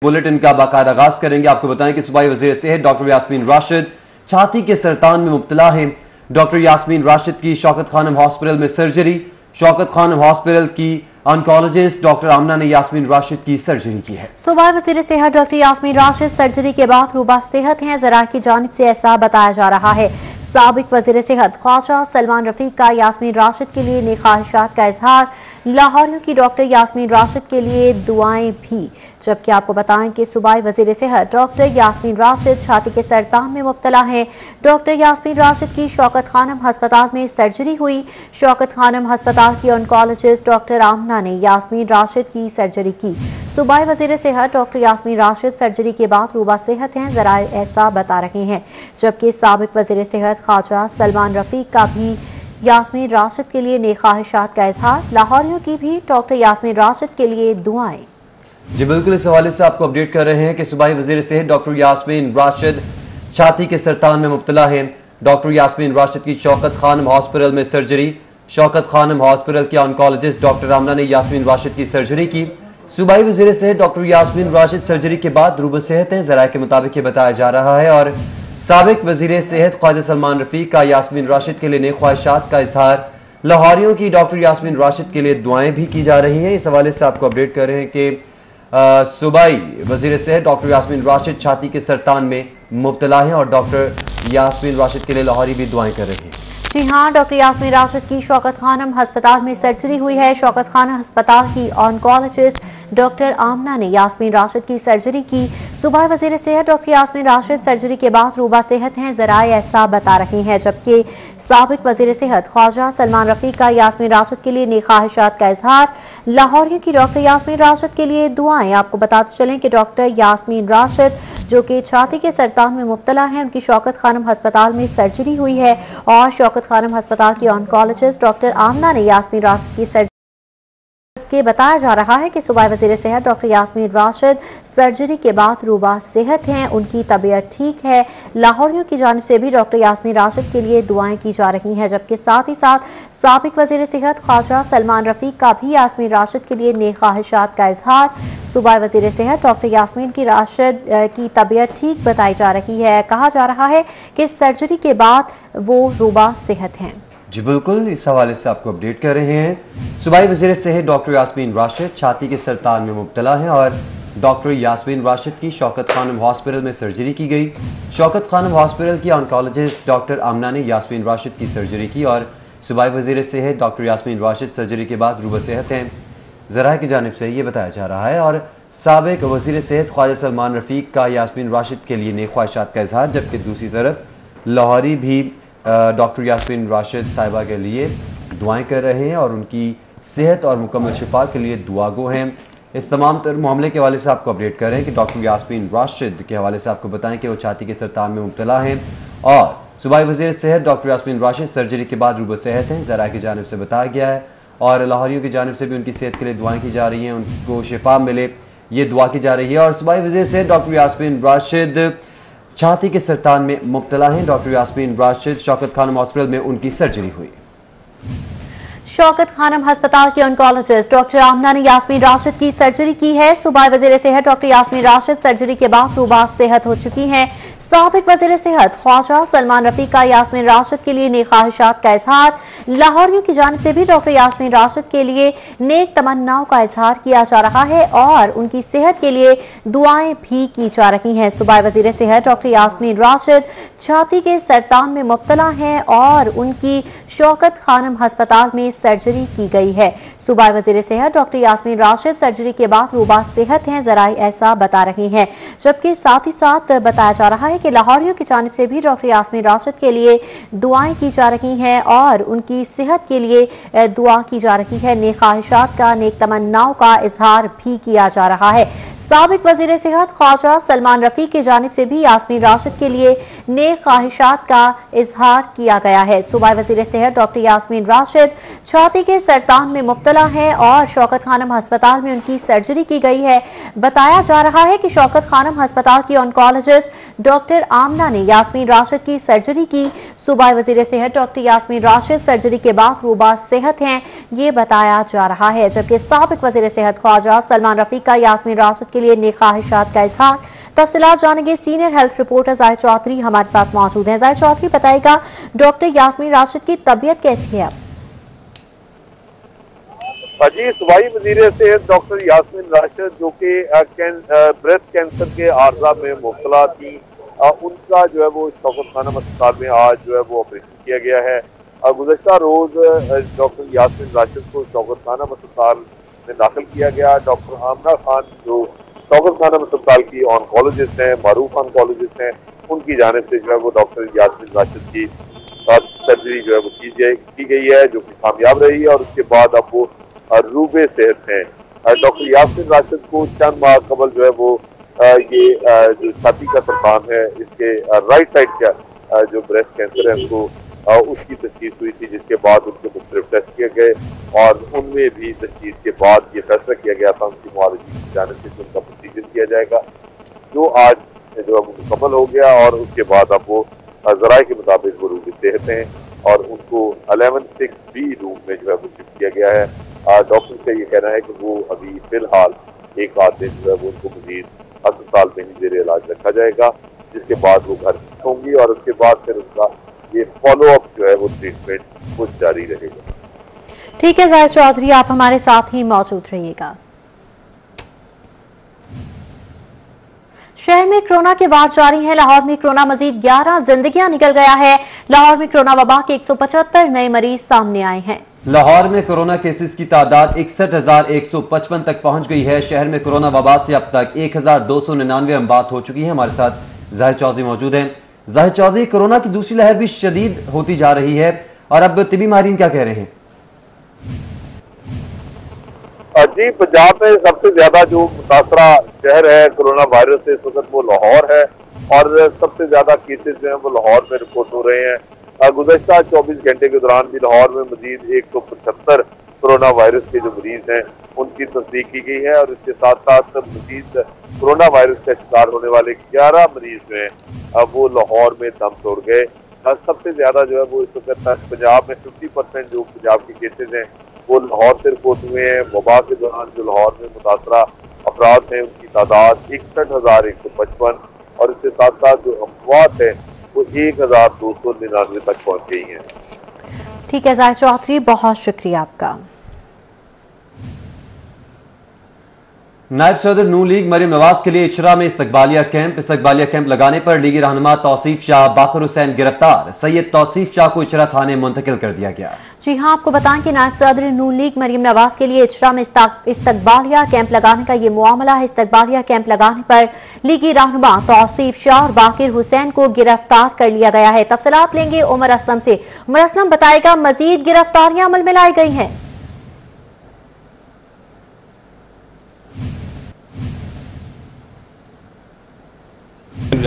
Bulletin का बाकायदा आगाज करेंगे। आपको बताएं कि सूबाई वज़ीर सेहत डॉक्टर यास्मीन राशिद छाती के सरतान में मुब्तला हैं। डॉक्टर यास्मीन राशिद की शौकत खानम हॉस्पिटल में सर्जरी। शौकत खानम हॉस्पिटल की ऑन्कोलॉजिस्ट डॉक्टर आमना ने यास्मीन राशिद की सर्जरी की है। सूबाई वज़ीर सेहत डॉक्टर यास्मीन राशिद सर्जरी के बाद रूबा सेहत हैं। ज़राए की जानिब से ऐसा बताया जा रहा है। साबिक वज़ीर सेहत ख्वाजा सलमान रफीक का यास्मीन राशिद के लिए नेक ख्वाहिशात का इजहार। लाहौरियों की डॉक्टर यास्मीन राशिद के लिए दुआएं भी। जबकि आपको बताएं कि सूबाई वज़ीर सेहत डॉक्टर यास्मीन राशिद छाती के सरतान में मुब्तला हैं। डॉक्टर यास्मीन राशिद की शौकत खानम हस्पताल में सर्जरी हुई। शौकत खानम हस्पताल की ऑन्कोलॉजिस्ट डॉक्टर आमना ने यास्मीन राशिद की सर्जरी की। सूबाई वज़ीर सेहत डॉक्टर यास्मीन राशिद सर्जरी के बाद रूबा सेहत हैं। ज़राए ऐसा बता रहे हैं। जबकि साबिक वज़ीर सेहत ख्वाजा सलमान रफीक का भी यास्मीन राशिद के लिए नेक ख्वाहिशात का इजहार। लाहौरियों की भी डॉक्टर यास्मीन राशिद के लिए दुआएं। जी बिल्कुल, इस हवाले से आपको अपडेट कर रहे हैं कि सूबाई वज़ीर सेहत डॉक्टर यास्मीन राशिद छाती के सरतान में मुब्तला है। डॉक्टर यास्मीन राशिद की शौकत खानम हॉस्पिटल में सर्जरी। शौकत खानम हॉस्पिटल के ऑन्कोलॉजिस्ट डॉक्टर आमना ने यास्मीन राशिद की सर्जरी की। सूबाई वज़ीर सेहत डॉक्टर यास्मीन राशिद सर्जरी के बाद रूबा सेहत है। ज़राए के मुताबिक बताया जा रहा है। और साबिक वज़ीर सेहत ख्वाजा सलमान रफीक का यास्मीन राशिद के लिए नेक ख्वाहिशात का इजहार। लाहौरियों की डॉक्टर यास्मीन राशिद के लिए दुआएं भी की जा रही हैं। इस हवाले से आपको अपडेट कर रहे हैं कि सूबाई वज़ीर सेहत डॉक्टर यास्मीन राशिद छाती के सरतान में मुब्तला हैं और डॉक्टर यास्मीन राशिद के लिए लाहौरी भी दुआएं कर रहे हैं। जी हाँ, डॉक्टर यास्मीन राशिद की शौकत खानम हस्पताल में सर्जरी हुई है। शौकत खानम हस्पताल की ऑन्कोलॉजिस्ट डॉक्टर आमना ने यास्मीन राशिद की सर्जरी की। सूबाई वज़ीर सेहत डॉक्टर यास्मीन राशिद सर्जरी के बाद रूबा सेहत हैं। ज़राए ऐसा बता रही हैं। जबकि साबिक वज़ीर सेहत ख्वाजा सलमान रफीक का यास्मीन राशिद के लिए नेक ख्वाहिशात का इजहार। लाहौरियों की डॉक्टर यास्मीन राशिद के लिए दुआएं। आपको बताते चलें कि डॉक्टर यास्मीन राशिद जो कि छाती के सरतान में मुब्तला हैं, उनकी शौकत खानम हस्पताल में सर्जरी हुई है। और शौकत खानम हस्पताल की ऑन्कोलॉजिस्ट डॉक्टर आमना ने यास्मीन राशिद की सर्जरी के बताया जा रहा है कि सूबाई वज़ीर सेहत डॉक्टर यास्मीन राशिद सर्जरी के बाद रूबा सेहत हैं। उनकी तबीयत ठीक है। लाहौरियों की जानिब से भी डॉक्टर यास्मीन राशिद के लिए दुआएं की जा रही हैं। जबकि साथ ही साथ साबिक वज़ीर सेहत ख्वाजा सलमान रफीक का भी यास्मीन राशिद के लिए नेक ख्वाहिशात का इजहार। सूबाई वज़ीर सेहत डॉक्टर यास्मीन की राशिद की तबीयत ठीक बताई जा रही है। कहा जा रहा है कि सर्जरी के बाद वो रूबा सेहत हैं। जी बिल्कुल, इस हवाले से आपको अपडेट कर रहे हैं। सूबाई वज़ीर सेहत डॉक्टर यास्मीन राशिद छाती के सरतान में मुब्तला हैं और डॉक्टर यास्मीन राशिद की शौकत खानम हॉस्पिटल में सर्जरी की गई। शौकत खानम हॉस्पिटल की ऑन्कोलॉजिस्ट डॉक्टर आमना ने यास्मीन राशिद की सर्जरी की। और सूबाई वज़ीर सेहत डॉक्टर यास्मीन राशिद सर्जरी के बाद रूबा सेहत हैं। ज़राए की जानिब से ये बताया जा रहा है। और साबिक वज़ीर सेहत ख्वाजा सलमान रफीक का यास्मीन राशिद के लिए नेक ख्वाहिशात का इजहार। जबकि दूसरी तरफ लाहौरी भी डॉक्टर यास्मीन राशिद साहिबा के लिए दुआएं कर रहे हैं और उनकी सेहत और मुकम्मल शिफा के लिए दुआगो हैं। इस तमाम तर मामले के हवाले से आपको अपडेट कर रहे हैं कि डॉक्टर यास्मीन राशिद के हवाले से आपको बताएं कि वो छाती के सरतान में मुब्तला हैं। और सूबाई वज़ीर सेहत डॉक्टर यास्मीन राशिद सर्जरी के बाद रूबा सेहत हैं। ज़रा की जानिब से बताया गया है। और लाहौरियों की जानिब से भी उनकी सेहत के लिए दुआएँ की जा रही हैं, उनको शिफा मिले, ये दुआ की जा रही है। और सूबाई वज़ीर सेहत डॉक्टर यास्मीन राशिद छाती के सरतान में मुब्तला हैं। डॉक्टर यास्मीन राशिद शौकत खानम हॉस्पिटल में उनकी सर्जरी हुई। शौकत खानम हस्पताल के ऑन्कोलॉजिस्ट डॉक्टर आमना ने यास्मीन राशिद की सर्जरी की है। सूबाई वज़ीर सेहत डॉक्टर यास्मीन राशिद सर्जरी के बाद रूबा सेहत हो चुकी हैं। साबिक वज़ीर सेहत ख्वाजा सलमान रफीक का यास्मीन राशिद के लिए नेक ख्वाहिशात का इजहार। लाहौरियों की जानिब से भी डॉक्टर यास्मीन राशिद के लिए नेक तमन्नाओं का इजहार किया जा रहा है और उनकी सेहत के लिए दुआएं भी की जा रही हैं। सूबाई वज़ीर सेहत डॉक्टर यास्मीन राशिद छाती के सरतान में मुब्तला हैं और उनकी शौकत खानम हस्पताल में सर्जरी की गई है। सूबाई वज़ीर सेहत डॉक्टर यास्मीन राशिद सर्जरी के बाद रूबा सेहत हैं। ज़राए ऐसा बता रही हैं। जबकि साथ ही साथ बताया जा रहा है कि लाहौरियों की जानिब से भी डॉक्टर यास्मीन राशिद के लिए दुआएं की जा रही हैं और उनकी सेहत के लिए दुआ की जा रही है। नेक ख्वाहिशात का, नेक तमन्नाओं का इजहार भी किया जा रहा है। साबिक वज़ीर सेहत ख्वाजा सलमान रफीक की जानिब से भी यास्मीन राशिद के लिए नेक ख्वाहिशात का इजहार किया गया है। सूबाई वज़ीर सेहत डॉक्टर यास्मीन राशिद छाती के सरतान में मुब्तला है और शौकत खानम हस्पताल में उनकी सर्जरी की गई है। बताया जा रहा है कि शौकत खानम हस्पताल की ऑन्कोलॉजिस्ट डॉक्टर आमना ने यास्मीन राशिद की सर्जरी की। सूबाई वज़ीर सेहत डॉक्टर यास्मीन राशिद सर्जरी के बाद रूबा सेहत हैं, ये बताया जा रहा है। जबकि साबिक वज़ीर सेहत ख्वाजा सलमान रफीक का यास्मीन राशिद के लिए नेक ख्वाहिशात का इजहार। तफसीलात जानेंगे, senior health reporter Zahid Chaudhry हमारे साथ मौजूद हैं। जाहिद चौधरी, बताएगा डॉक्टर यास्मीन राशिद की तबीयत कैसी है? जी, सूबाई वज़ीर सेहत डॉक्टर यास्मीन राशिद जो कि ब्रेस्ट कैंसर के आर्जा में मुब्तला थी, उनका जो है वो शौकत खानम अस्पताल में आज जो है वो ऑपरेशन किया गया है। गुज़श्ता रोज डॉक्टर यास्मीन राशिद को शौकत खानम अस्पताल में दाखिल किया गया। डॉक्टर आमना खान जो शौकत खानम अस्पताल की ऑन्कोलॉजिस्ट हैं, मारूफ ऑन्कोलॉजिस्ट हैं, उनकी जानिब से जो है वो डॉक्टर यास्मीन राशिद की सर्जरी जो है वो की गई है, जो कि कामयाब रही है। और उसके बाद अब वो रूबे सेहत हैं। डॉक्टर यास्मीन राशिद को चंद माह कबल जो है वो ये जो छाती का सरतान है, इसके राइट साइड का जो ब्रेस्ट कैंसर है उसको उसकी तशखीस हुई थी, जिसके बाद उनके मुख्तलिफ टेस्ट किए गए और उनमें भी तशखीस के बाद ये फैसला किया गया था उनकी मुआलजी की जानिब से उनका प्रोसीजर किया जाएगा, जो आज जो है मुकम्मल हो गया। और उसके बाद अब वो ज़राए के मुताबिक वो रूबे सेहत हैं और उनको 11-6B रूम में जो है वो शिफ्ट किया गया है। डॉक्टर का ये कहना है कि वो अभी फिलहाल एक आध दिन जो है वो उनको मजीद अस्पताल में ही जेर इलाज रखा जाएगा, जिसके बाद वो घर होंगी और उसके बाद फिर उसका ये फॉलो अप जो है वो ट्रीटमेंट वो जारी रहेगा। ठीक है जाहिद चौधरी, आप हमारे साथ ही मौजूद रहिएगा। शहर में कोरोना के वार जारी है। लाहौर में कोरोना मजीद 11 जिंदगियां निकल गया है। लाहौर में कोरोना वबा के 175 नए मरीज सामने आए हैं। लाहौर में कोरोना केसेस की तादाद 61,155 तक पहुंच गई है। शहर में कोरोना वबा से अब तक 1,299 अमवात हो चुकी है। हमारे साथ जाहिद चौधरी मौजूद हैं। जाहिद चौधरी, कोरोना की दूसरी लहर भी शदीद होती जा रही है और अब तिबी माहिरीन क्या कह रहे हैं? जी, पंजाब में सबसे ज्यादा जो मुतासरा शहर है कोरोना वायरस से इस वक्त वो लाहौर है और सबसे ज्यादा केसेस जो है वो लाहौर में रिपोर्ट हो रहे हैं। गुज़श्ता 24 घंटे के दौरान भी लाहौर में मजीद 175 कोरोना वायरस के जो मरीज हैं उनकी तस्दीक की गई है और इसके साथ साथ मजीद कोरोना वायरस का शिकार होने वाले 11 मरीज जो हैं वो लाहौर में दम तोड़ गए। सबसे ज्यादा जो है वो इस वक्त पंजाब में 50% जो पंजाब के केसेज हैं वो लाहौर से रिपोर्ट हुए हैं। वबा के दौरान जो लाहौर में मुतासरा अफराद हैं उनकी तादाद 61,155 और इसके साथ साथ जो अमवात है वो 1,299 तक पहुंच गई हैं। ठीक है जाहिद चौधरी, बहुत शुक्रिया आपका। नायब सदर नून लीग मरीम नवाज के लिए इचरा में इस्तकबालिया कैंप लगाने पर लीगी रहनुमा तौसीफ शाह बाकर हुसैन गिरफ्तार। सैयद तौसीफ शाह को इचरा थाने मुंतकिल कर दिया गया। जी हां, आपको बताएं कि नायब सदर नून लीग मरीम नवाज के लिए इचरा में इस्तकबालिया कैंप लगाने का ये मामला है। इस्तकबालिया कैंप लगाने पर लीगी रहनुमा तौसीफ शाह और बाकर हुसैन को गिरफ्तार कर लिया गया है। तफसीलात लेंगे उमर असलम से। उमर असलम, बताएगा मजीद गिरफ्तारियां अमल में लाई गई हैं?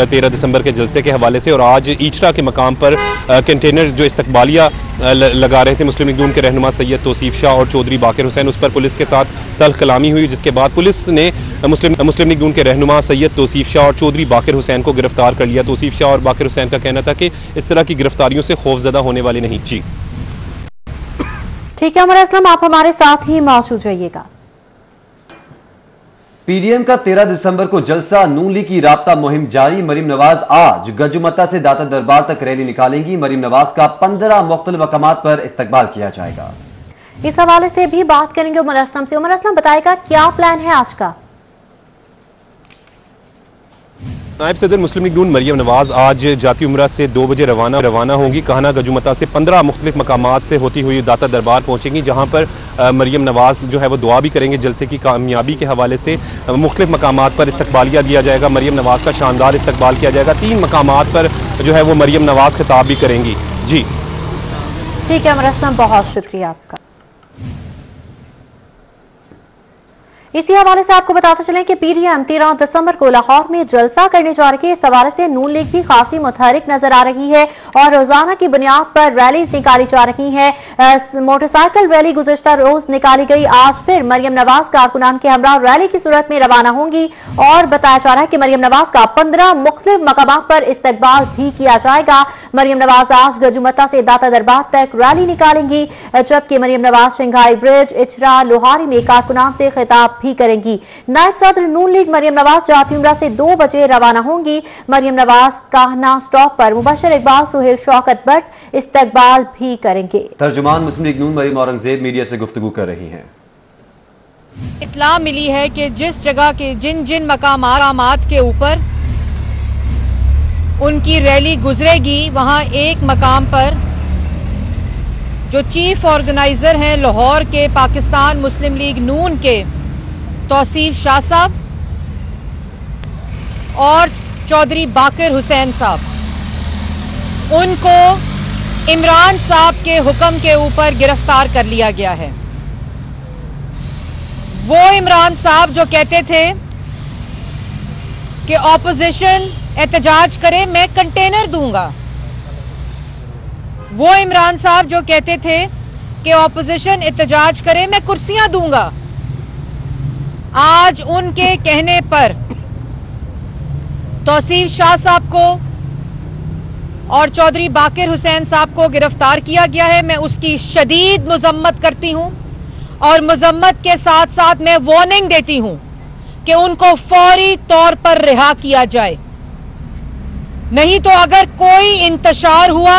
13 दिसंबर के जलसे के हवाले से और आज ईचरा के मकाम पर कंटेनर जो इस्तकबालिया लगा रहे थे मुस्लिम लीग नून के रहनुमा सैयद तौसीफ शाह और चौधरी बाकर हुसैन, उस पर पुलिस के साथ तल्ख कलामी हुई, जिसके बाद पुलिस ने मुस्लिम लीग नून के रहनुमा सैयद तौसीफ शाह और चौधरी बाकर हुसैन को गिरफ्तार कर लिया। तौसीफ शाह और बाकर हुसैन का कहना था कि इस तरह की गिरफ्तारियों से खौफजदा होने वाले नहीं। जी ठीक है उमर असलम, आप हमारे साथ ही मौजूद रहिएगा। पीडीएम का 13 दिसंबर को जलसा, नून लीग की राब्ता मुहिम जारी। मरीम नवाज आज गजुमता से दाता दरबार तक रैली निकालेंगी। मरीम नवाज का 15 मुख्तलिफ मकामात पर इस्तकबाल किया जाएगा। इस हवाले से भी बात करेंगे उमर असलम से। उमर असलम, बताएगा क्या प्लान है आज का? नायब सदर मुस्लिम लीग नून मरियम नवाज आज जाती उम्रा से 2 बजे रवाना होंगी। कहना गजुमता से 15 मुख्तलिफ मकामात से होती हुई दाता दरबार पहुंचेंगी, जहां पर मरियम नवाज जो है वो दुआ भी करेंगे जलसे की कामयाबी के हवाले से। मुख्तलिफ मकामात पर इस्तकबालिया दिया जाएगा, मरियम नवाज का शानदार इस्तकबाल किया जाएगा। 3 मकामात पर जो है वो मरियम नवाज खिताब भी करेंगी। जी ठीक है उमर असलम, बहुत शुक्रिया आपका। इसी हवाले से आपको बताते चलें कि पीडीएम 13 दिसंबर को लाहौर में जलसा करने जा रही है। इस हवाले से नून लीग भी खासी मुतहरिक नजर आ रही है और रोजाना की बुनियाद पर रैलीज निकाली जा रही हैं। मोटरसाइकिल रैली गुज़श्ता रोज निकाली गई, आज फिर मरियम नवाज कारकुनान के हमरा रैली की सूरत में रवाना होंगी और बताया जा रहा है कि मरियम नवाज का 15 मुख्तलिफ मकामात पर इस्तकबाल भी किया जाएगा। मरियम नवाज आज गजुमता से दाता दरबार तक रैली निकालेंगी, जबकि मरियम नवाज शंघाई ब्रिज, इचरा, लोहारी में कारकुनान से खिताब भी करेंगी। नायब सदर नून लीग मरियम नवाज जाती उम्रा से 2 बजे रवाना होंगी। मरियम नवाज काहना स्टॉप पर मुबशर इकबाल, सुहेल शौकत भट्ट इस्तकबाल भी करेंगे। तर्जुमान मुस्लिम लीग नून मरियम औरंगजेब मीडिया से गुफ्तगू कर रही हैं। इत्तला मिली है कि जिस जगह के जिन मकामात के ऊपर उनकी रैली गुजरेगी, वहां एक मकाम पर जो चीफ ऑर्गेनाइजर हैं लाहौर के पाकिस्तान मुस्लिम लीग नून के तौसीफ शाह साहब और चौधरी बाकिर हुसैन साहब, उनको इमरान साहब के हुक्म के ऊपर गिरफ्तार कर लिया गया है। वो इमरान साहब जो कहते थे कि ऑपोजिशन एहतजाज करे, मैं कंटेनर दूंगा। वो इमरान साहब जो कहते थे कि ऑपोजिशन एहतजाज करे, मैं कुर्सियां दूंगा। आज उनके कहने पर तौसीफ शाह साहब को और चौधरी बाकिर हुसैन साहब को गिरफ्तार किया गया है। मैं उसकी शदीद मजम्मत करती हूं और मजम्मत के साथ साथ मैं वार्निंग देती हूं कि उनको फौरी तौर पर रिहा किया जाए। नहीं तो अगर कोई इंतशार हुआ,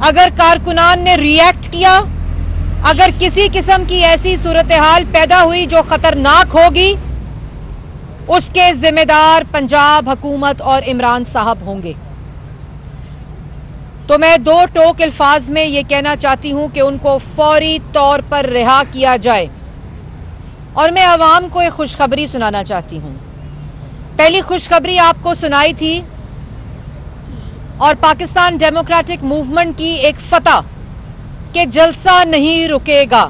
अगर कारकुनान ने रिएक्ट किया, अगर किसी किस्म की ऐसी सूरत हाल पैदा हुई जो खतरनाक होगी, उसके जिम्मेदार पंजाब हुकूमत और इमरान साहब होंगे। तो मैं 2 टोक अल्फाज में ये कहना चाहती हूं कि उनको फौरी तौर पर रिहा किया जाए। और मैं आवाम को एक खुशखबरी सुनाना चाहती हूं। पहली खुशखबरी आपको सुनाई थी और पाकिस्तान डेमोक्रेटिक मूवमेंट की एक फतह कि जलसा नहीं रुकेगा।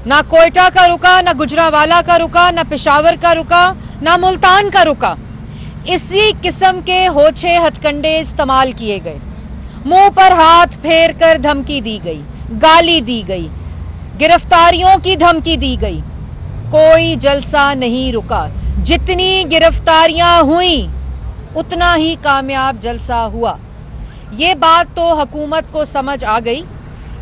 ना कोयटा का रुका, ना गुजरावाला का रुका, ना पेशावर का रुका, ना मुल्तान का रुका। इसी किस्म के होछे हथकंडे इस्तेमाल किए गए, मुंह पर हाथ फेर कर धमकी दी गई, गाली दी गई, गिरफ्तारियों की धमकी दी गई। कोई जलसा नहीं रुका। जितनी गिरफ्तारियां हुई उतना ही कामयाब जलसा हुआ। ये बात तो हुकूमत को समझ आ गई,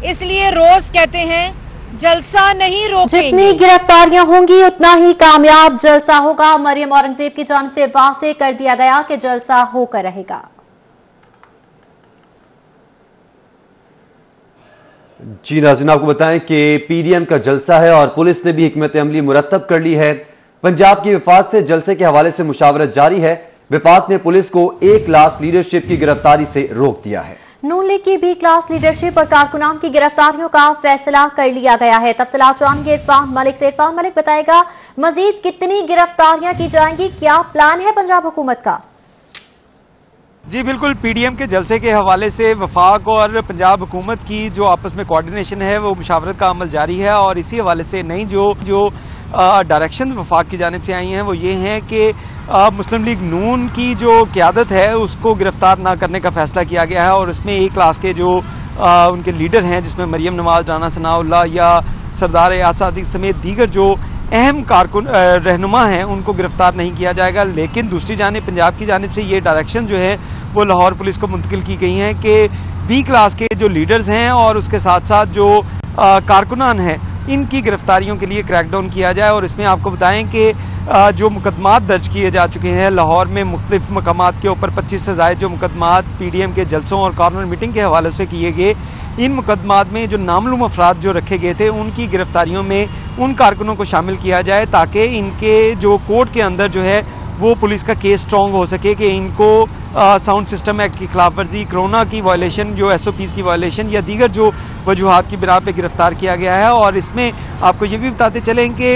इसलिए रोज कहते हैं जलसा नहीं रोकेंगे। जितनी गिरफ्तारियां होंगी उतना ही कामयाब जलसा होगा। मरियम औरंगजेब की जानिब से वाज़ेह कर दिया गया कि जलसा होकर रहेगा। जी नाज़रीन, आपको बताएं कि पीडीएम का जलसा है और पुलिस ने भी हिकमत अमली मुरतब कर ली है। पंजाब की वफाक से जलसे के हवाले से मुशावरत जारी है। वफाक ने पुलिस को A क्लास लीडरशिप की गिरफ्तारी से रोक दिया है। नून लीग की B क्लास लीडरशिप और कारकुनान की गिरफ्तारियों का फैसला कर लिया गया है। तफसीलात जानेंगे इरफान मलिक से। इरफान मलिक बताएगा मजीद कितनी गिरफ्तारियां की जाएंगी, क्या प्लान है पंजाब हुकूमत का? जी बिल्कुल, पीडीएम के जलसे के हवाले से वफाक और पंजाब हुकूमत की जो आपस में कोऑर्डिनेशन है वो मुशावरत का अमल जारी है। और इसी हवाले से नई जो डायरेक्शन वफाक की जानिब से आई हैं वो ये हैं कि मुस्लिम लीग नून की जो क़यादत है उसको गिरफ़्तार ना करने का फ़ैसला किया गया है। और इसमें A क्लास के जो उनके लीडर हैं, जिसमें मरियम नवाज, राना सनाउल्लाह या सरदार आसादी समेत दीगर जो अहम कारकुन रहनुमा हैं, उनको गिरफ्तार नहीं किया जाएगा। लेकिन दूसरी जानिब पंजाब की जानिब से ये डायरेक्शन जो है वो लाहौर पुलिस को मुंतकिल की गई हैं कि B क्लास के जो लीडर्स हैं और उसके साथ साथ जो कारकुनान हैं, इनकी गिरफ्तारियों के लिए क्रैकडाउन किया जाए। और इसमें आपको बताएं कि जो मुकदमात दर्ज किए जा चुके हैं लाहौर में मुख्तलिफ मकामात के ऊपर 25 से ज़ायद जो मुकदमात पीडीएम के जलसों और कॉर्नर मीटिंग के हवाले से किए गए, इन मुकदमात में जो नामलूम अफराद जो रखे गए थे उनकी गिरफ्तारियों में उन कारकुनों को शामिल किया जाए ताकि इनके जो कोर्ट के अंदर जो है वो पुलिस का केस स्ट्रॉन्ग हो सके कि इनको साउंड सिस्टम एक्ट की खिलाफ वर्जी, कोरोना की वायलेशन, जो SOPs की वायलेशन या दीगर जो वजूहात की बिना पे गिरफ्तार किया गया है। और इसमें आपको ये भी बताते चलें कि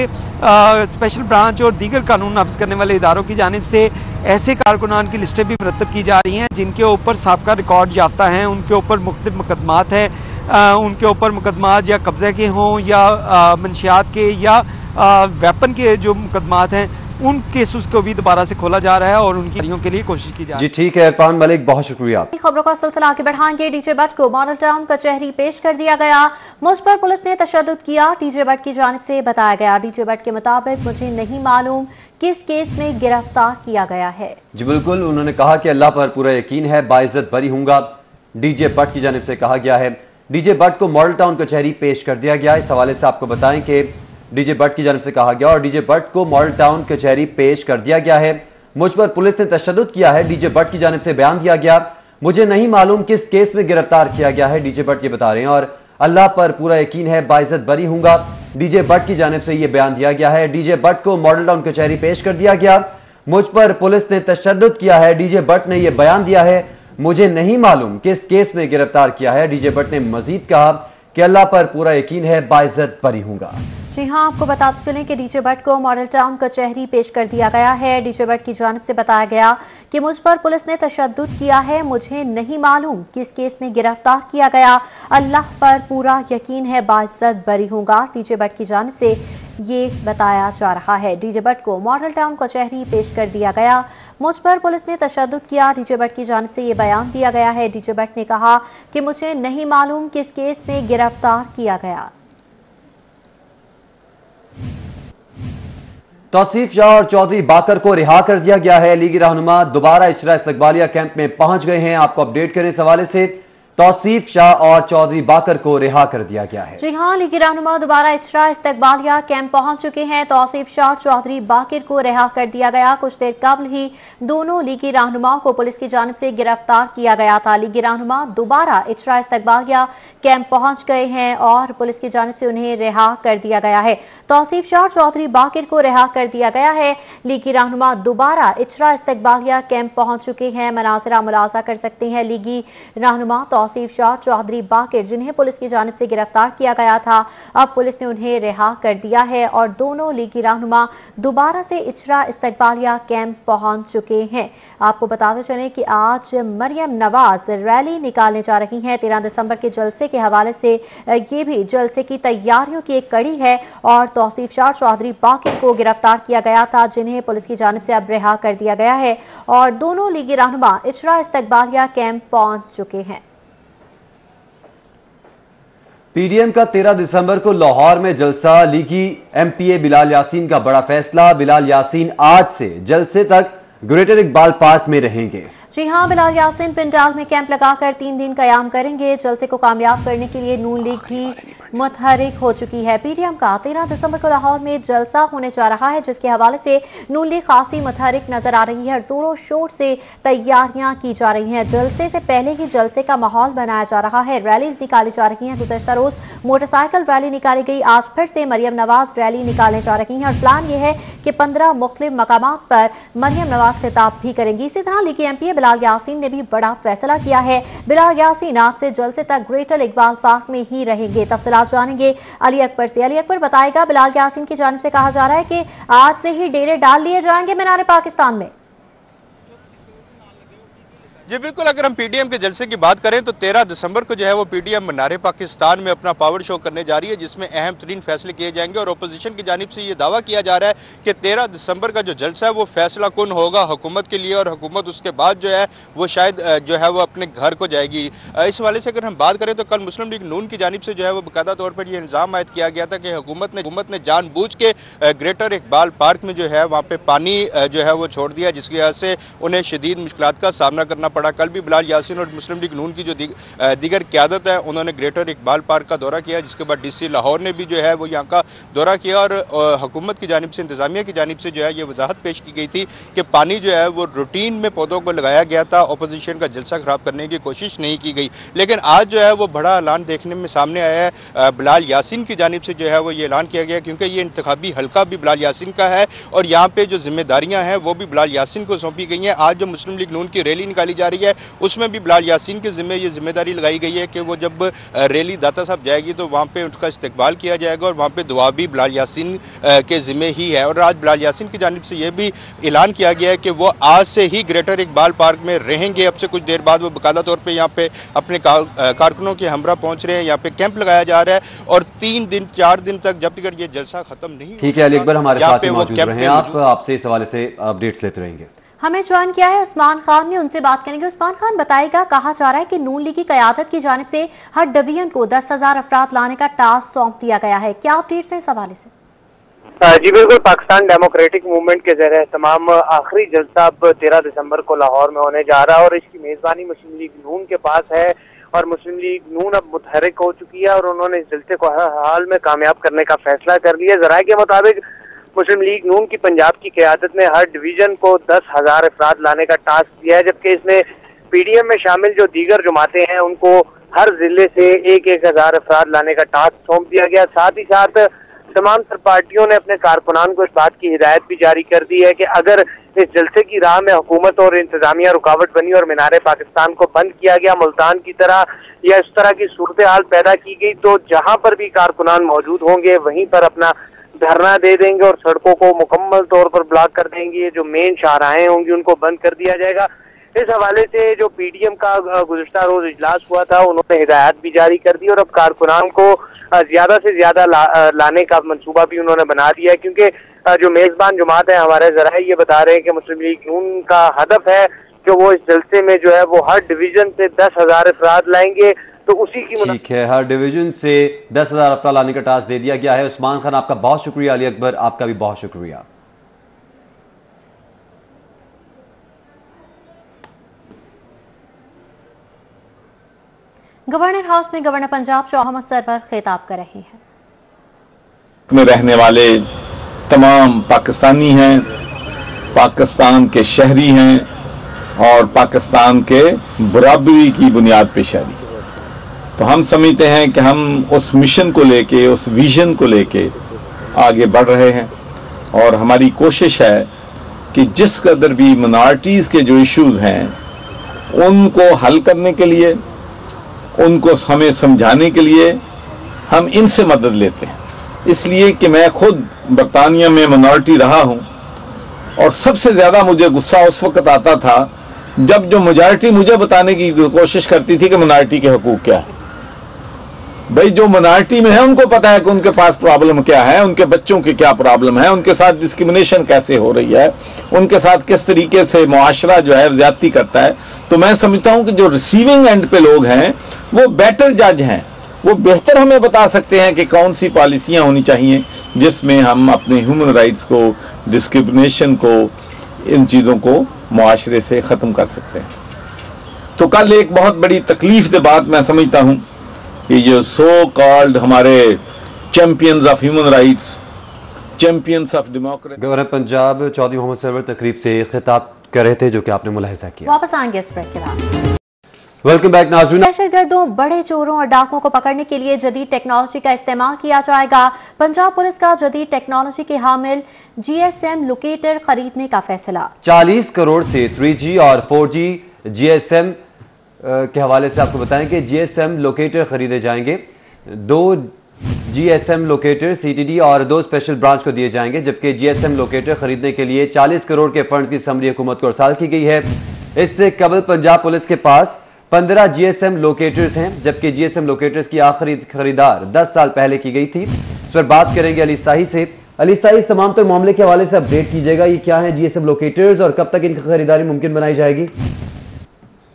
स्पेशल ब्रांच और दीगर कानून नाफिज करने वाले इदारों की जानिब से ऐसे कारकुनान की लिस्टें भी मुरतब की जा रही हैं जिनके ऊपर साबका रिकॉर्ड याफ्ता हैं, उनके ऊपर मुख्तलिफ मुकदमात हैं, उनके ऊपर मुकदमात या कब्जे के हों या मंशियात के या वेपन के जो मुकदमात हैं, उन केसेस को भी दोबारा से खोला जा रहा है और उनकी के लिए कोशिश की जा रही है। जी ठीक है इरफान मलिक, बहुत शुक्रिया। खबरों का सिलसिला आगे बढ़ाएंगे। डीजे भट्ट को मॉडल टाउन कचहरी पेश कर दिया गया। मुझ पर पुलिस ने तशद्दुद किया, डीजे भट्ट की जानिब से बताया गया। डीजे भट्ट के मुताबिक मुझे नहीं मालूम किस केस में गिरफ्तार किया गया है। जी बिल्कुल, उन्होंने कहा कि अल्लाह पर पूरा यकीन है, बाइज्जत बरी हूंगा। डीजे भट्ट की जानिब से कहा गया है। डीजे भट्ट को मॉडल टाउन कचहरी पेश कर दिया गया। इस हवाले से आपको बताएं कि डीजे भट्ट की जानिब से कहा गया और डीजे भट्ट को मॉडल टाउन कचहरी पेश कर दिया गया है। मुझ पर पुलिस ने तशद्दुद किया है, डीजे भट्ट की जानिब से बयान दिया गया। मुझे नहीं मालूम किस केस में गिरफ्तार किया गया है, डीजे भट्ट ये बता रहे हैं, और अल्लाह पर पूरा यकीन है, बाइज्जत बरी हूंगा। डीजे भट्ट की जानिब से यह बयान दिया गया है। डीजे भट्ट को मॉडल टाउन कचहरी पेश कर दिया गया। मुझ पर पुलिस ने तशद्दुद किया है, डीजे भट्ट ने यह बयान दिया है। मुझे नहीं मालूम किस केस में गिरफ्तार किया है। डीजे भट्ट ने मजीद कहा कि अल्लाह पर पूरा यकीन है, बाइज्जत बरी हूंगा। जी हां, आपको बताते चलें कि डीजे भट्ट को मॉडल टाउन कचहरी पेश कर दिया गया है। डीजे भट्ट की जानिब से बताया गया कि मुझ पर पुलिस ने तशद्दुद किया है, मुझे नहीं मालूम किस केस में गिरफ्तार किया गया, अल्लाह पर पूरा यकीन है, बाइज्जत बरी हूंगा। डीजे भट्ट की जानिब से ये बताया जा रहा है। डीजे भट्ट को मॉडल टाउन कचहरी पेश कर दिया गया। मुझ पर पुलिस ने तशद्दुद किया, डीजे भट्ट की जानिब से ये बयान दिया गया है। डीजे भट्ट ने कहा कि मुझे नहीं मालूम किस केस में गिरफ्तार किया गया। तौसीफ शाह और चौधरी बाकर को रिहा कर दिया गया है। लीगी रहनुमा दोबारा इशरा इस्तकबालिया कैंप में पहुंच गए हैं। आपको अपडेट करें इस हवाले से, तौसीफ शाह और चौधरी बाकर को रिहा कर दिया गया है। जी हां, लीगी रहनुमा दोबारा इशरा इस्तकबालिया कैंप पहुंच चुके हैं। तौसीफ शाह और चौधरी बाकर को रिहा कर दिया गया। कुछ देर कबल ही दोनों लीगी रहनुमाओं को पुलिस की जानिब से गिरफ्तार किया गया था। लीगी रहनुमा दोबारा इशरा इस्तकबालिया कैंप पहुंच गए हैं और पुलिस की जानिब से उन्हें रिहा कर दिया गया है। तौसीफ शाह और चौधरी बाकर को रिहा कर दिया गया है। लीगी रहनुमा दोबारा इशरा इस्तकबालिया कैंप पहुंच चुके हैं। मनाज़िर मुलाज़ा कर सकते हैं। लीगी रहनुमा तौसीफ शाह, चौधरी बाकर, जिन्हें पुलिस की जानिब से गिरफ्तार किया गया था, अब पुलिस ने उन्हें रिहा कर दिया है और दोनों लीगी रहनुमा दोबारा से इशरा इस्तकबालिया कैंप पहुंच चुके हैं। आपको बताते चलें कि आज मरियम नवाज रैली निकालने जा रही हैं। 13 दिसंबर के जलसे के हवाले से ये भी जलसे की तैयारियों की एक कड़ी है और तौसीफ शाह, चौधरी बाकर को गिरफ्तार किया गया था, जिन्हें पुलिस की जानिब से अब रिहा कर दिया गया है और दोनों लीगी रहनुमा इशरा इस्तकबालिया कैंप पहुंच चुके हैं। पीडीएम का 13 दिसंबर को लाहौर में जलसा, लीगी एमपीए बिलाल यासीन का बड़ा फैसला। बिलाल यासीन आज से जलसे तक ग्रेटर इकबाल पार्क में रहेंगे। जी हां, बिलाल यासीन पंडाल में कैंप लगाकर 3 दिन कयाम करेंगे। जलसे को कामयाब करने के लिए नून लीग भी मुतहरिक हो चुकी है। पीडीएम का 13 दिसंबर को लाहौर में जलसा होने जा रहा है, जिसके हवाले से नून लीग खासी मुतहरिक नजर आ रही है और जोरों शोर से तैयारियां की जा रही हैं। जलसे से पहले ही जलसे का माहौल बनाया जा रहा है। रैलीज निकाली जा रही हैं। गुज़श्ता रोज मोटरसाइकिल रैली निकाली गई, आज फिर से मरियम नवाज रैली निकालने जा रही हैं और प्लान यह है कि 15 मुख्तलिफ मकामात पर मरियम नवाज खिताब भी करेंगी। इसी तरह लीगी एमपीए बिलाल यासीन ने भी बड़ा फैसला किया है। बिलाल यासीन आज से जलसे तक ग्रेटर इकबाल पार्क में ही रहेंगे। तफसीलात जानेंगे अली अकबर से। अली अकबर बताएगा, बिलाल यासीन की जानिब से कहा जा रहा है कि आज से ही डेरे डाल लिए जाएंगे मीनार पाकिस्तान में। जी बिल्कुल, अगर हम पीडीएम के जलसे की बात करें तो 13 दिसंबर को जो है वो पीडीएम मीनार पाकिस्तान में अपना पावर शो करने जा रही है, जिसमें अहम तरीन फैसले किए जाएंगे और अपोजिशन की जानिब से ये दावा किया जा रहा है कि 13 दिसंबर का जो जलसा है वो फैसला कुन होगा हुकूमत के लिए और हुकूमत उसके बाद जो है वो शायद जो है वो अपने घर को जाएगी। इस वाले से अगर हम बात करें तो कल मुस्लिम लीग नून की जानिब से जो है वो बाकायदा तौर पर यह इल्ज़ाम आयद किया गया था कि हुकूमत ने जानबूझ के ग्रेटर इकबाल पार्क में जो है वहाँ पे पानी जो है वो छोड़ दिया, जिसकी वजह से उन्हें शदीद मुश्किलात का सामना करना पड़ा। कल भी बिलाल यासीन और मुस्लिम लीग नून की जो दीगर क़यादत है उन्होंने ग्रेटर इकबाल पार्क का दौरा किया, जिसके बाद डीसी लाहौर ने भी जो है वो यहाँ का दौरा किया और हुकूमत की जानिब से, इंतजामिया की जानिब से जो है ये वजाहत पेश की गई थी कि पानी जो है वो रूटीन में पौधों को लगाया गया था, अपोजिशन का जलसा खराब करने की कोशिश नहीं की गई। लेकिन आज जो है वो बड़ा ऐलान देखने में सामने आया है। बिलाल यासीन की जानिब से जो है वो ये ऐलान किया गया क्योंकि ये इंतखाबी हल्का भी बिलाल यासीन का है और यहाँ पे जो जिम्मेदारियाँ हैं वो भी बिलाल यासीन को सौंपी गई हैं। आज जो मुस्लिम लीग नून की रैली निकाली जा रही है उसमें भी बिलाल यासीन के जिम्मे ये जिम्मेदारी लगाई गई है कि वो जब रैली दाता साहब जाएगी तो वहाँ पे उनका इस्तकबाल किया जाएगा और वहाँ पे दुआ भी बिलाल यासीन के जिम्मे ही है। और आज बिलाल यासीन की जानिब से ये भी ऐलान किया गया है कि वो आज से ही ग्रेटर इकबाल पार्क में रहेंगे। अब से कुछ देर बाद वो बाकायदा तौर पर यहाँ पे अपने कारकुनों के हमरा पहुँच रहे हैं। यहाँ पे कैंप लगाया जा रहा है और 3 दिन 4 दिन तक जब तक ये जलसा खत्म नहीं। ठीक है, अली अकबर हमारे साथ मौजूद रहे, आपसे इस हवाले से अपडेट्स लेते रहेंगे। हमें ज्वाइन किया है उस्मान खान ने, उनसे बात करेंगे। उस्मान खान बताएगा, कहा जा रहा है कि नून लीग की क़यादत की जानिब से हर डिवीजन को 10,000 अफराद लाने का टास्क सौंप दिया गया है, क्या अपडेट्स है इस हवाले से? जी बिल्कुल, पाकिस्तान डेमोक्रेटिक मूवमेंट के ज़रिए तमाम आखिरी जलसा अब 13 दिसंबर को लाहौर में होने जा रहा है और इसकी मेज़बानी मुस्लिम लीग नून के पास है और मुस्लिम लीग नून अब मुतहरिक हो चुकी है और उन्होंने इस जलसे को हर हाल में कामयाब करने का फैसला कर लिया। ज़राए के मुताबिक मुस्लिम लीग नून की पंजाब की क़यादत ने हर डिवीजन को 10,000 अफराद लाने का टास्क दिया है, जबकि इसमें पीडीएम में शामिल जो दीगर जमातें हैं उनको हर जिले से 1,000 अफराद लाने का टास्क सौंप दिया गया। साथ ही साथ तमाम तर पार्टियों ने अपने कारकुनान को इस बात की हिदायत भी जारी कर दी है कि अगर इस जलसे की राह में हुकूमत और इंतजामिया रुकावट बनी और मीनार पाकिस्तान को बंद किया गया मुल्तान की तरह या इस तरह की सूरत हाल पैदा की गई, तो जहां पर भी कारकुनान मौजूद होंगे वहीं पर अपना धरना दे देंगे और सड़कों को मुकम्मल तौर पर ब्लॉक कर देंगे। जो मेन शाहराहें होंगी उनको बंद कर दिया जाएगा। इस हवाले से जो पीडीएम का गुज़िश्ता रोज इजलास हुआ था, उन्होंने हिदायत भी जारी कर दी और अब कारकुनान को ज्यादा से ज्यादा लाने का मंसूबा भी उन्होंने बना दिया है, क्योंकि जो मेजबान जमात है हमारे ज़राए ये बता रहे हैं कि मुस्लिम लीग नून का हदफ है कि वो इस जलसे में जो है वो हर डिवीजन से 10,000 अफराद लाएंगे। तो उसी की ठीक है, हर डिवीजन से 10,000 अफराद लाने का टास्क दे दिया गया है। उस्मान खान आपका बहुत शुक्रिया, अली अकबर आपका भी बहुत शुक्रिया। गवर्नर हाउस में गवर्नर पंजाब शाह मोहम्मद सरवर खिताब कर रहे हैं। में रहने वाले तमाम पाकिस्तानी हैं, पाकिस्तान के शहरी हैं और पाकिस्तान के बराबरी की बुनियाद पे शहरी। तो हम समझते हैं कि हम उस मिशन को लेके, उस विजन को लेके आगे बढ़ रहे हैं और हमारी कोशिश है कि जिस कदर भी मिनॉरिटीज़ के जो इश्यूज हैं उनको हल करने के लिए, उनको हमें समझाने के लिए हम इनसे मदद लेते हैं। इसलिए कि मैं खुद बरतानिया में मिनॉरिटी रहा हूं और सबसे ज़्यादा मुझे गुस्सा उस वक्त आता था जब जो मेजॉरिटी मुझे बताने की कोशिश करती थी कि मिनॉरिटी के हकूक़ क्या है। भाई जो मिनॉरिटी में है उनको पता है कि उनके पास प्रॉब्लम क्या है, उनके बच्चों की क्या प्रॉब्लम है, उनके साथ डिस्क्रिमिनेशन कैसे हो रही है, उनके साथ किस तरीके से मुआशरा जो है ज्यादती करता है। तो मैं समझता हूं कि जो रिसीविंग एंड पे लोग हैं वो बेटर जज हैं, वो बेहतर हमें बता सकते हैं कि कौन सी पॉलिसियां होनी चाहिए जिसमें हम अपने ह्यूमन राइट्स को, डिस्क्रिमिनेशन को, इन चीज़ों को मुआशरे से ख़त्म कर सकते हैं। तो कल एक बहुत बड़ी तकलीफ दे बात मैं समझता हूँ कि ये सो कॉल्ड हमारे champions of human rights, champions of democracy. Governor Punjab Chaudhry Mohammad Sarwar तकरीब से खिताब कर रहे थे, जो कि आपने मुलाहिजा किया। वापस आएंगे इस ब्रेक के बाद। वेलकम बैक नाज़रीन। दहशतगर्दों, बड़े चोरों और डाकुओं को पकड़ने के लिए जदीद टेक्नोलॉजी का इस्तेमाल किया जाएगा। पंजाब पुलिस का जदीद टेक्नोलॉजी के हामिल GSM लोकेटर खरीदने का फैसला। 40 करोड़ से 3G और 4G GSM के हवाले से आपको बताएं कि GSM लोकेटर खरीदे जाएंगे। 2 GSM लोकेटर CTD और 2 स्पेशल ब्रांच को दिए जाएंगे, जबकि GSM लोकेटर खरीदने के लिए 40 करोड़ के फंड्स की समरी हुकूमत को अरसाल की गई है। इससे कबल पंजाब पुलिस के पास 15 GSM लोकेटर्स हैं, जबकि GSM लोकेटर्स की आखिरी खरीदार 10 साल पहले की गई थी। इस पर बात करेंगे अली शाही से। अली शाही, इस तमाम तर मामले के हवाले से अपडेट कीजिएगा, ये क्या है GSM लोकेटर्स और कब तक इनकी खरीदारी मुमकिन बनाई जाएगी?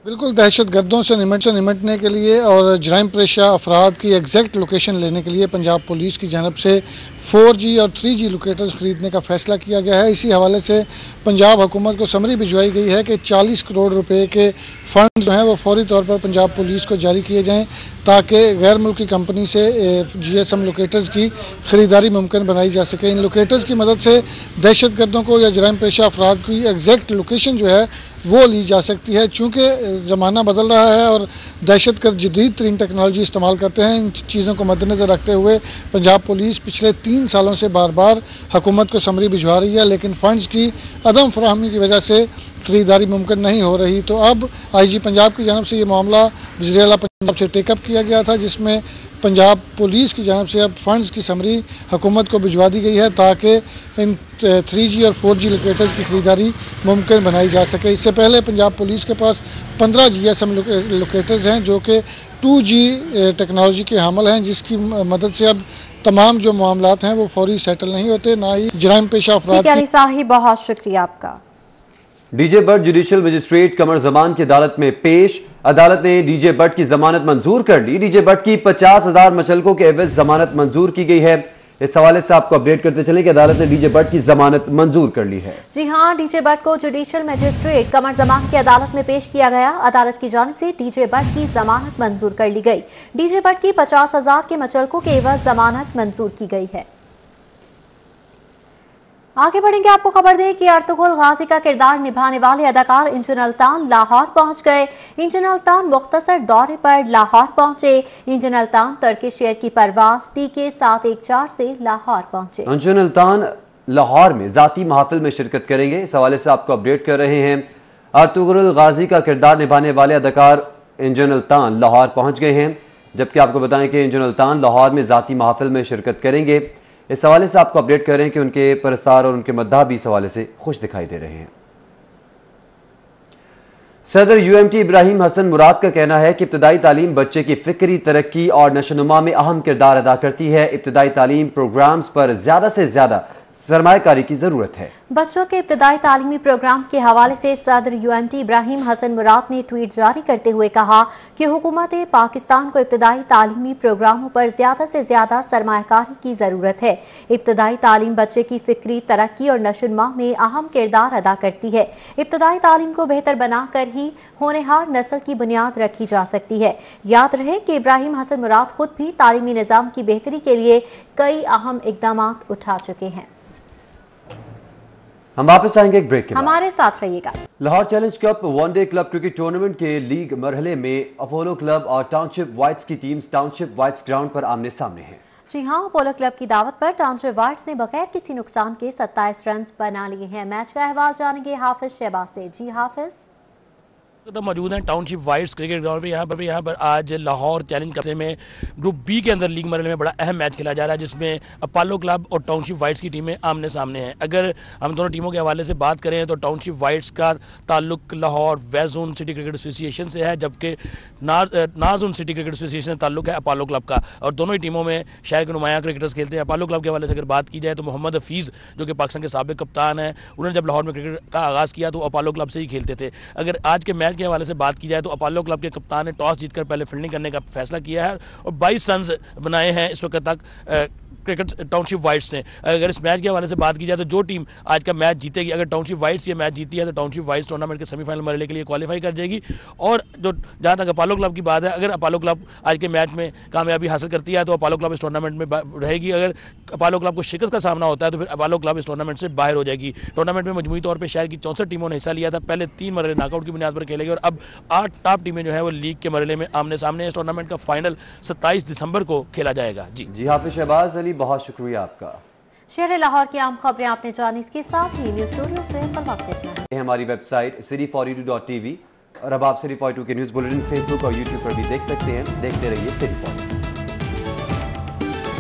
बिल्कुल, दहशतगर्दों से निमटने के लिए और जराइम पेशा अफराद की एग्जैक्ट लोकेशन लेने के लिए पंजाब पुलिस की जानब से 4G और 3G लोकेटर्स खरीदने का फैसला किया गया है। इसी हवाले से पंजाब हुकूमत को समरी भिजवाई गई है कि 40 करोड़ रुपए के फंड जो हैं वो फौरी तौर पर पंजाब पुलिस को जारी किए जाएं ताकि गैर मुल्की कंपनी से GSM लोकेटर्स की ख़रीदारी मुमकिन बनाई जा सके। इन लोकेटर्स की मदद से दहशतगर्दों को या जराइम पेशा अफराद की एग्जैक्ट लोकेशन जो है वो ली जा सकती है। चूँकि ज़माना बदल रहा है और दहशतगर्द जदीद तरीन टेक्नोलॉजी इस्तेमाल करते हैं, इन चीज़ों को मद्देनज़र रखते हुए पंजाब पुलिस पिछले 3 सालों से बार बार हुकूमत को समरी भिजवा रही है, लेकिन फ़ंड्स की अदम फराहमी की वजह से खरीदारी मुमकिन नहीं हो रही। तो अब IG पंजाब की जानब से ये मामला वज़ीर आला पंजाब से टेकअप किया गया था, जिसमें पंजाब पुलिस की जानब से अब फंड्स की समरी हुकूमत को भिजवा दी गई है ताकि इन 3G और 4G लोकेटर्स की खरीदारी मुमकिन बनाई जा सके। इससे पहले पंजाब पुलिस के पास 15 GSM लोकेटर्स हैं जो कि 2G टेक्नोलॉजी के हामिल हैं, जिसकी मदद से अब तमाम जो मामलात हैं वो फौरी सेटल नहीं होते, ना ही जराइम पेशा अफराद। बहुत शुक्रिया आपका। DJ भट्ट जुडिशल मजिस्ट्रेट कमर जमान की अदालत में पेश। अदालत ने DJ भट्ट की जमानत मंजूर कर ली। DJ भट्ट की 50,000 मशल्कों के एवज जमानत मंजूर की गई है। इस हवाले से आपको अपडेट करते चले कि अदालत ने डीजे भट्ट की जमानत मंजूर कर ली है। जी हां, डीजे भट्ट को जुडिशियल मजिस्ट्रेट कमर जमान की अदालत में पेश किया गया। अदालत की जानिब से डीजे भट्ट की जमानत मंजूर कर ली गई। डीजे भट्ट की 50,000 के मचलकों के एवज जमानत मंजूर की गई है। आगे बढ़ेंगे, आपको खबर दें कि अर्तुगरुल गाजी का किरदार निभाने वाले अदाकार इंजन अल्तान लाहौर पहुंच गए। इंजन अल्तान मुख्तसर दौरे पर लाहौर पहुंचे। इंजन अल्तान टर्किश एयर की परवाज TK714 से लाहौर पहुंचे। इंजन अल्तान लाहौर में जाती महफिल में शिरकत करेंगे। इस हवाले से आपको अपडेट कर रहे हैं। अर्तुगरुल गाजी का किरदार निभाने वाले अदाकार इंजन अल्तान लाहौर पहुंच गए हैं, जबकि आपको बताएं कि इंजन अल्तान लाहौर में जाती महफिल में शिरकत करेंगे। इस हवाले से आपको अपडेट कर रहे हैं कि उनके परस्तार और उनके मद्दाह भी इस हवाले से खुश दिखाई दे रहे हैं। सदर UMT इब्राहिम हसन मुराद का कहना है कि इब्तदाई तालीम बच्चे की फिक्री तरक्की और नशोनुमा में अहम किरदार अदा करती है। इब्तदाई तालीम प्रोग्राम्स पर ज्यादा से ज्यादा सरमायाकारी की जरूरत है। बच्चों के इब्तदाई तालीमी प्रोग्राम्स के हवाले से सदर UMT इब्राहिम हसन मुराद ने ट्वीट जारी करते हुए कहा कि हुकूमत पाकिस्तान को इब्तदाई तालीमी प्रोग्रामों पर ज्यादा से ज्यादा सरमायाकारी की जरूरत है। इब्तदाई तालीम बच्चे की फिक्री तरक्की और नशोनुमा में अहम किरदार अदा करती है। इब्तदाई तालीम को बेहतर बनाकर ही होनहार नस्ल की बुनियाद रखी जा सकती है। याद रहे कि इब्राहिम हसन मुराद खुद भी तालीमी निज़ाम की बेहतरी के लिए कई अहम इकदाम उठा चुके हैं। हम वापस आएंगे एक ब्रेक के बाद। हमारे साथ रहिएगा। Lahore challenge cup one day club cricket tournament के लीग मरहले में अपोलो क्लब और टाउनशिप वाइट्स की टीम्स टाउनशिप वाइट्स ग्राउंड पर आमने सामने हैं। जी हां, अपोलो क्लब की दावत पर टाउनशिप वाइट्स ने बगैर किसी नुकसान के 27 रन बना लिए हैं। मैच का अहवाल जानेंगे हाफिज शहबाज से। जी हाफिज। तो मौजूद हैं टाउनशिप वाइट्स क्रिकेट ग्राउंड पे। यहाँ पर आज लाहौर चैलेंज कप में ग्रुप बी के अंदर लीग मरहले में बड़ा अहम मैच खेला जा रहा है, जिसमें अपोलो क्लब और टाउनशिप वाइट्स की टीमें आमने सामने हैं। अगर हम दोनों टीमों के हवाले से बात करें तो टाउनशिप वाइट्स का ताल्लुक Lahore west zone city cricket association से है, जबकि north zone city cricket association से ताल्लुक है अपोलो क्लब का। और दोनों ही टीमों में शहर के नुमायां क्रिकेटर्स खेलते हैं। अपोलो क्लब के हवाले से अगर बात की जाए तो मोहम्मद हफीज़ जो कि पाकिस्तान के साबिक कप्तान हैं, उन्होंने जब लाहौर में क्रिकेट का आगाज़ किया तो अपोलो क्लब से ही खेलते थे। अगर आज के मैच के हवाले से बात की जाए तो अपोलो क्लब के कप्तान ने टॉस जीतकर पहले फील्डिंग करने का फैसला किया है और 22 रन बनाए हैं इस वक्त तक क्रिकेट टाउनशिप वाइट्स ने। अगर इस मैच के हवाले से बात की जाए तो जो टीम आज का मैच जीतेगी, अगर टाउनशिप वाइट्स ये मैच जीती है तो टाउनशिप वाइट्स टूर्नामेंट के सेमीफाइनल मरहले के लिए क्वालिफाई कर जाएगी। और जो जहाँ तक अपोलो क्लब की बात है, अगर अपोलो क्लब आज के मैच में कामयाबी हासिल करती है तो अपोलो क्लब इस टूर्नामेंट में रहेगी। अगर अपोलो क्लब को शिकस्त का सामना होता है तो फिर अपोलो क्लब इस टूर्नामेंट से बाहर हो जाएगी। टूर्नामेंट में मजमूई तौर पर शहर की 64 टीमों ने हिस्सा लिया था। पहले 3 मरहले नॉकआउट की बुनियाद पर खेलेगी और अब 8 टॉप टीमें जो है वो लीग के मरहले में आमने सामने। इस टूर्नामेंट का फाइनल 27 दिसंबर को खेला जाएगा। जी हाफिज शहबाज अली, बहुत शुक्रिया आपका। शहर लाहौर की आम खबरें आपने जानी, इसके साथ ही न्यूज स्टूडियो से कल वक्त इतना है। हमारी वेबसाइट city42.tv और अब आप City 42 के न्यूज बुलेटिन फेसबुक और यूट्यूब पर भी देख सकते हैं। देखते रहिए City 42।